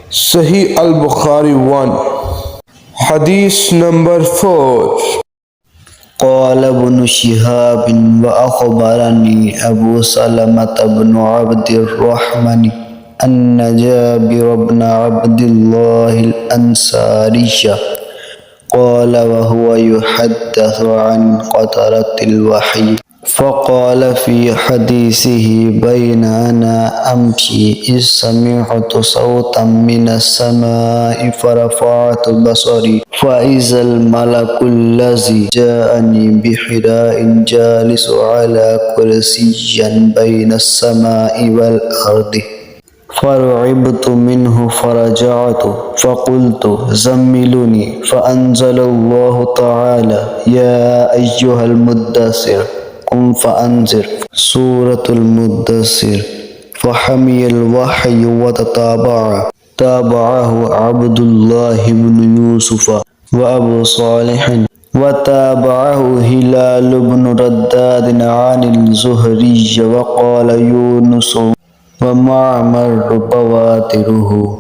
Sahih al-Bukhari 1. Hadith number 4. قال ابن شهاب وأخبرني أبو سلمة بن عبد الرحمن أن جابر بن عبد الله الأنصاري قال وهو يحدث عن قطرة الوحي فقال في حديثه بين أنا أمشي إذ سمعت صوتا من السماء فرفعت بصري فإذا الملك الذي جاءني بحراء جالس على كرسي بين السماء والأرض فرعبت منه فرجعت فقلت زملني فأنزل الله تعالى يا أيها المدثر قم فأنذر سورة المدثر فحمي الوحي تابعه عبد الله بن يوسف وأبو صالح وتابعه هلال بن رداد عن الزهري وقال يونس ومعمر بواتره